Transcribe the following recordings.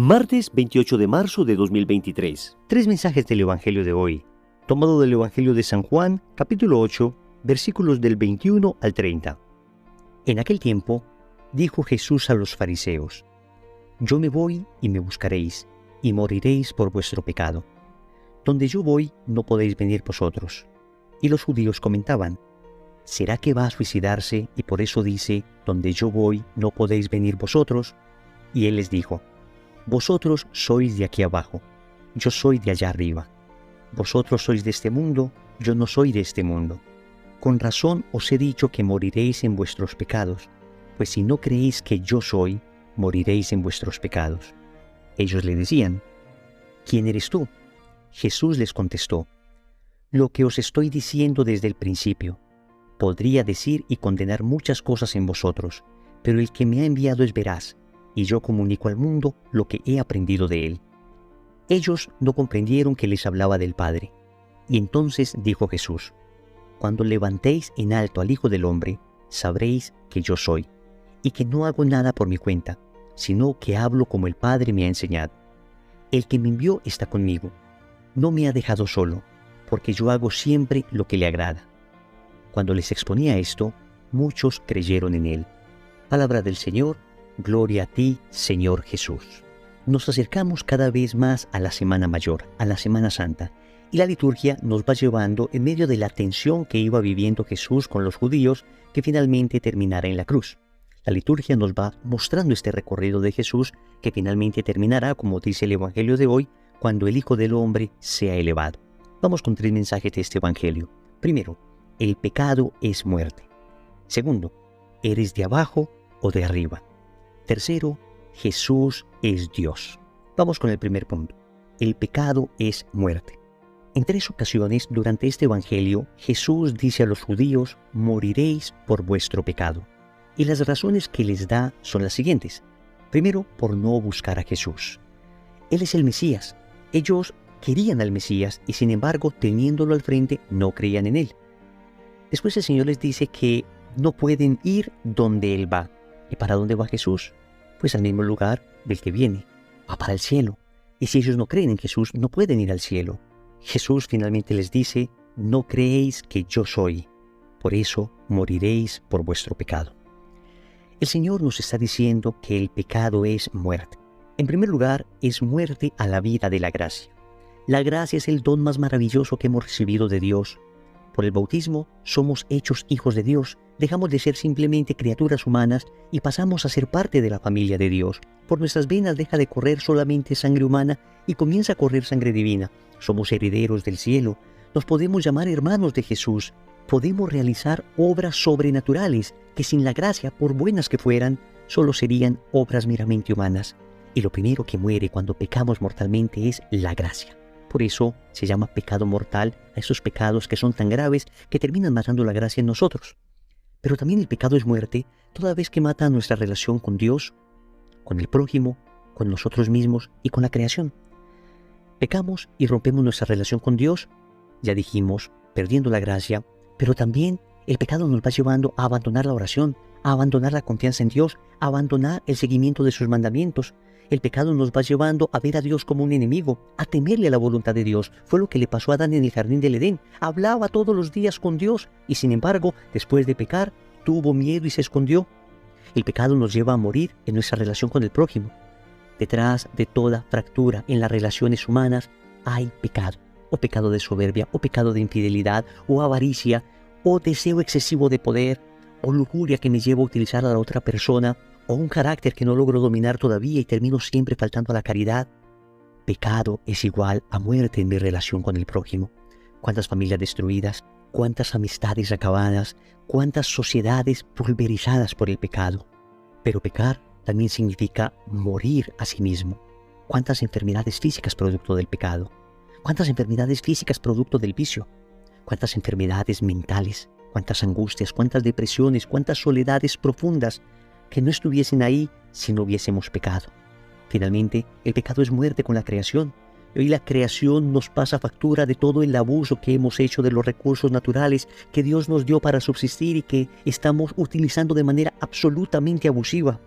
Martes 28 de marzo de 2023. Tres mensajes del Evangelio de hoy, tomado del Evangelio de San Juan, capítulo 8, versículos del 21 al 30. En aquel tiempo, dijo Jesús a los fariseos: Yo me voy y me buscaréis, y moriréis por vuestro pecado. Donde yo voy, no podéis venir vosotros. Y los judíos comentaban: ¿Será que va a suicidarse y por eso dice, donde yo voy, no podéis venir vosotros? Y él les dijo: Vosotros sois de aquí abajo, yo soy de allá arriba. Vosotros sois de este mundo, yo no soy de este mundo. Con razón os he dicho que moriréis en vuestros pecados, pues si no creéis que yo soy, moriréis en vuestros pecados. Ellos le decían: ¿Quién eres tú? Jesús les contestó: Lo que os estoy diciendo desde el principio. Podría decir y condenar muchas cosas en vosotros, pero el que me ha enviado es veraz, y yo comunico al mundo lo que he aprendido de él. Ellos no comprendieron que les hablaba del Padre. Y entonces dijo Jesús: Cuando levantéis en alto al Hijo del Hombre, sabréis que yo soy, y que no hago nada por mi cuenta, sino que hablo como el Padre me ha enseñado. El que me envió está conmigo. No me ha dejado solo, porque yo hago siempre lo que le agrada. Cuando les exponía esto, muchos creyeron en él. Palabra del Señor. Gloria a ti, Señor Jesús. Nos acercamos cada vez más a la Semana Mayor, a la Semana Santa, y la liturgia nos va llevando en medio de la tensión que iba viviendo Jesús con los judíos, que finalmente terminará en la cruz. La liturgia nos va mostrando este recorrido de Jesús, que finalmente terminará, como dice el Evangelio de hoy, cuando el Hijo del Hombre sea elevado. Vamos con tres mensajes de este Evangelio. Primero, el pecado es muerte. Segundo, ¿eres de abajo o de arriba? Tercero, Jesús es Dios. Vamos con el primer punto. El pecado es muerte. En tres ocasiones durante este Evangelio, Jesús dice a los judíos: moriréis por vuestro pecado. Y las razones que les da son las siguientes. Primero, por no buscar a Jesús. Él es el Mesías. Ellos querían al Mesías y sin embargo, teniéndolo al frente, no creían en él. Después el Señor les dice que no pueden ir donde Él va. ¿Y para dónde va Jesús? Pues al mismo lugar del que viene. Va para el cielo. Y si ellos no creen en Jesús, no pueden ir al cielo. Jesús finalmente les dice: no creéis que yo soy. Por eso moriréis por vuestro pecado. El Señor nos está diciendo que el pecado es muerte. En primer lugar, es muerte a la vida de la gracia. La gracia es el don más maravilloso que hemos recibido de Dios. Por el bautismo somos hechos hijos de Dios, dejamos de ser simplemente criaturas humanas y pasamos a ser parte de la familia de Dios. Por nuestras venas deja de correr solamente sangre humana y comienza a correr sangre divina. Somos herederos del cielo, nos podemos llamar hermanos de Jesús, podemos realizar obras sobrenaturales que sin la gracia, por buenas que fueran, solo serían obras meramente humanas. Y lo primero que muere cuando pecamos mortalmente es la gracia. Por eso se llama pecado mortal a esos pecados que son tan graves que terminan matando la gracia en nosotros. Pero también el pecado es muerte toda vez que mata nuestra relación con Dios, con el prójimo, con nosotros mismos y con la creación. Pecamos y rompemos nuestra relación con Dios, ya dijimos, perdiendo la gracia, pero también el pecado nos va llevando a abandonar la oración, a abandonar la confianza en Dios, a abandonar el seguimiento de sus mandamientos. El pecado nos va llevando a ver a Dios como un enemigo, a temerle a la voluntad de Dios. Fue lo que le pasó a Adán en el jardín del Edén. Hablaba todos los días con Dios y sin embargo, después de pecar, tuvo miedo y se escondió. El pecado nos lleva a morir en nuestra relación con el prójimo. Detrás de toda fractura en las relaciones humanas hay pecado. O pecado de soberbia, o pecado de infidelidad, o avaricia, o deseo excesivo de poder, o lujuria que me lleva a utilizar a la otra persona, o un carácter que no logro dominar todavía y termino siempre faltando a la caridad. Pecado es igual a muerte en mi relación con el prójimo. Cuántas familias destruidas, cuántas amistades acabadas, cuántas sociedades pulverizadas por el pecado. Pero pecar también significa morir a sí mismo. Cuántas enfermedades físicas producto del pecado. Cuántas enfermedades físicas producto del vicio. Cuántas enfermedades mentales, cuántas angustias, cuántas depresiones, cuántas soledades profundas que no estuviesen ahí si no hubiésemos pecado. Finalmente, el pecado es muerte con la creación. Y hoy la creación nos pasa factura de todo el abuso que hemos hecho de los recursos naturales que Dios nos dio para subsistir y que estamos utilizando de manera absolutamente abusiva.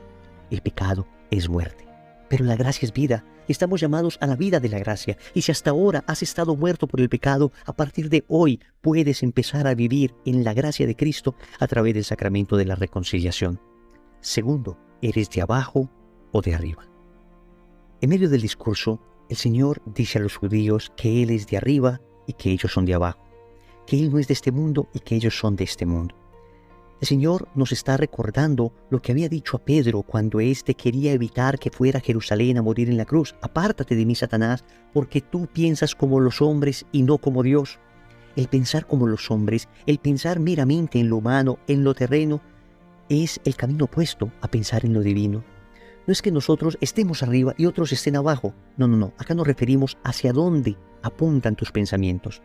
El pecado es muerte. Pero la gracia es vida. Estamos llamados a la vida de la gracia. Y si hasta ahora has estado muerto por el pecado, a partir de hoy puedes empezar a vivir en la gracia de Cristo a través del sacramento de la reconciliación. Segundo, ¿eres de abajo o de arriba? En medio del discurso, el Señor dice a los judíos que Él es de arriba y que ellos son de abajo, que Él no es de este mundo y que ellos son de este mundo. El Señor nos está recordando lo que había dicho a Pedro cuando éste quería evitar que fuera a Jerusalén a morir en la cruz. Apártate de mí, Satanás, porque tú piensas como los hombres y no como Dios. El pensar como los hombres, el pensar meramente en lo humano, en lo terreno, es el camino opuesto a pensar en lo divino. No es que nosotros estemos arriba y otros estén abajo. No. Acá nos referimos hacia dónde apuntan tus pensamientos.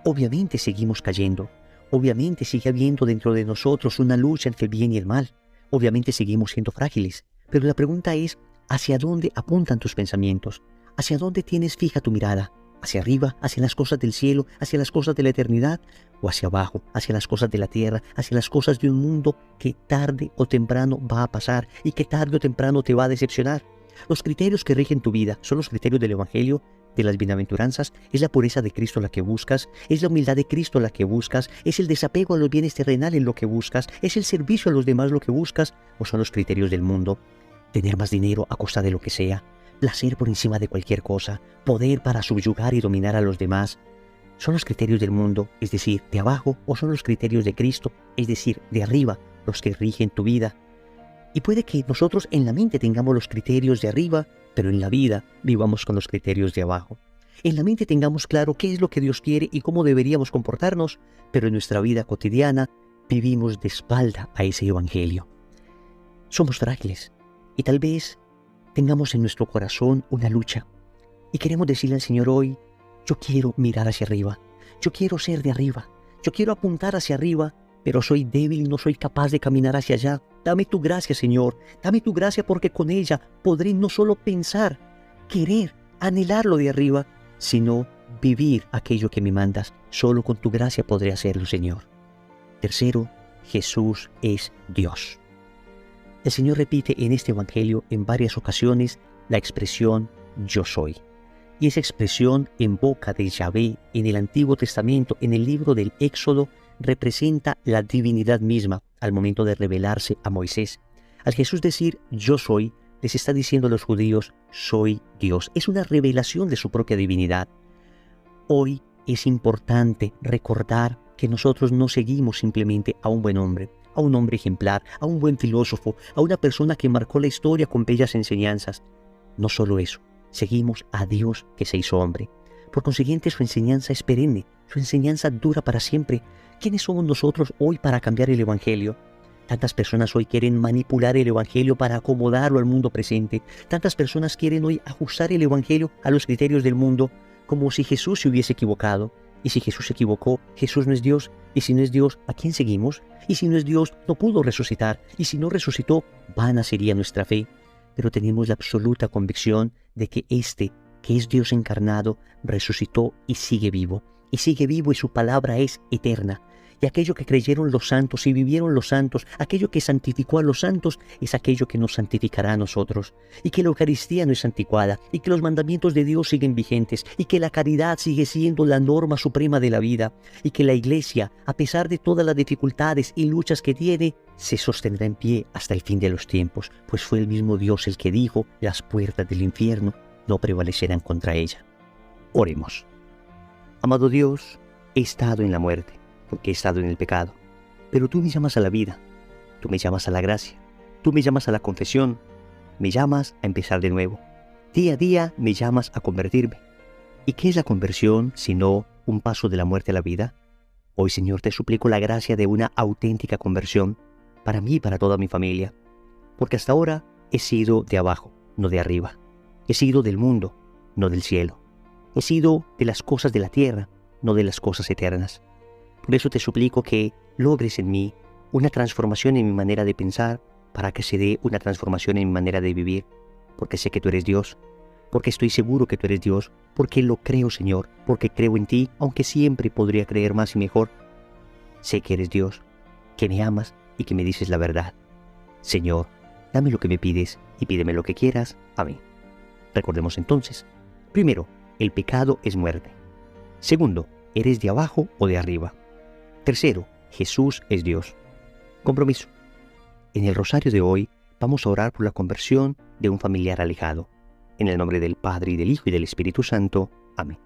Obviamente seguimos cayendo. Obviamente sigue habiendo dentro de nosotros una lucha entre el bien y el mal. Obviamente seguimos siendo frágiles. Pero la pregunta es, ¿hacia dónde apuntan tus pensamientos? ¿Hacia dónde tienes fija tu mirada? ¿Hacia arriba, hacia las cosas del cielo, hacia las cosas de la eternidad? ¿O hacia abajo, hacia las cosas de la tierra, hacia las cosas de un mundo que tarde o temprano va a pasar y que tarde o temprano te va a decepcionar? Los criterios que rigen tu vida son los criterios del Evangelio, de las bienaventuranzas. Es la pureza de Cristo la que buscas, es la humildad de Cristo la que buscas, es el desapego a los bienes terrenales lo que buscas, es el servicio a los demás lo que buscas, o son los criterios del mundo. Tener más dinero a costa de lo que sea, placer por encima de cualquier cosa, poder para subyugar y dominar a los demás. ¿Son los criterios del mundo, es decir, de abajo, o son los criterios de Cristo, es decir, de arriba, los que rigen tu vida? Y puede que nosotros en la mente tengamos los criterios de arriba, pero en la vida vivamos con los criterios de abajo. En la mente tengamos claro qué es lo que Dios quiere y cómo deberíamos comportarnos, pero en nuestra vida cotidiana vivimos de espalda a ese Evangelio. Somos frágiles y tal vez tengamos en nuestro corazón una lucha y queremos decirle al Señor hoy, yo quiero mirar hacia arriba, yo quiero ser de arriba, yo quiero apuntar hacia arriba, pero soy débil, no soy capaz de caminar hacia allá. Dame tu gracia, Señor, dame tu gracia porque con ella podré no solo pensar, querer, anhelar lo de arriba, sino vivir aquello que me mandas. Solo con tu gracia podré hacerlo, Señor. Tercero, Jesús es Dios. El Señor repite en este Evangelio en varias ocasiones la expresión yo soy. Y esa expresión en boca de Yahvé en el Antiguo Testamento, en el libro del Éxodo, representa la divinidad misma al momento de revelarse a Moisés. Al Jesús decir yo soy, les está diciendo a los judíos soy Dios. Es una revelación de su propia divinidad. Hoy es importante recordar que nosotros no seguimos simplemente a un buen hombre, a un hombre ejemplar, a un buen filósofo, a una persona que marcó la historia con bellas enseñanzas. No solo eso, seguimos a Dios que se hizo hombre. Por consiguiente, su enseñanza es perenne, su enseñanza dura para siempre. ¿Quiénes somos nosotros hoy para cambiar el Evangelio? Tantas personas hoy quieren manipular el Evangelio para acomodarlo al mundo presente. Tantas personas quieren hoy ajustar el Evangelio a los criterios del mundo, como si Jesús se hubiese equivocado. Y si Jesús se equivocó, Jesús no es Dios. Y si no es Dios, ¿a quién seguimos? Y si no es Dios, no pudo resucitar. Y si no resucitó, vana sería nuestra fe. Pero tenemos la absoluta convicción de que este, que es Dios encarnado, resucitó y sigue vivo. Y sigue vivo y su palabra es eterna. Y aquello que creyeron los santos y vivieron los santos, aquello que santificó a los santos, es aquello que nos santificará a nosotros. Y que la Eucaristía no es anticuada, y que los mandamientos de Dios siguen vigentes, y que la caridad sigue siendo la norma suprema de la vida, y que la Iglesia, a pesar de todas las dificultades y luchas que tiene, se sostendrá en pie hasta el fin de los tiempos, pues fue el mismo Dios el que dijo, las puertas del infierno no prevalecerán contra ella. Oremos. Amado Dios, he estado en la muerte, porque he estado en el pecado, pero tú me llamas a la vida, tú me llamas a la gracia, tú me llamas a la confesión, me llamas a empezar de nuevo. Día a día me llamas a convertirme. ¿Y qué es la conversión sino un paso de la muerte a la vida? Hoy, Señor, te suplico la gracia de una auténtica conversión para mí y para toda mi familia, porque hasta ahora he sido de abajo, no de arriba. He sido del mundo, no del cielo. He sido de las cosas de la tierra, no de las cosas eternas. Por eso te suplico que logres en mí una transformación en mi manera de pensar para que se dé una transformación en mi manera de vivir, porque sé que tú eres Dios, porque estoy seguro que tú eres Dios, porque lo creo, Señor, porque creo en ti, aunque siempre podría creer más y mejor. Sé que eres Dios, que me amas y que me dices la verdad. Señor, dame lo que me pides y pídeme lo que quieras. Amén. Recordemos entonces. Primero, el pecado es muerte. Segundo, ¿eres de abajo o de arriba? Tercero, Jesús es Dios. Compromiso. En el rosario de hoy vamos a orar por la conversión de un familiar alejado. En el nombre del Padre, y del Hijo, y del Espíritu Santo. Amén.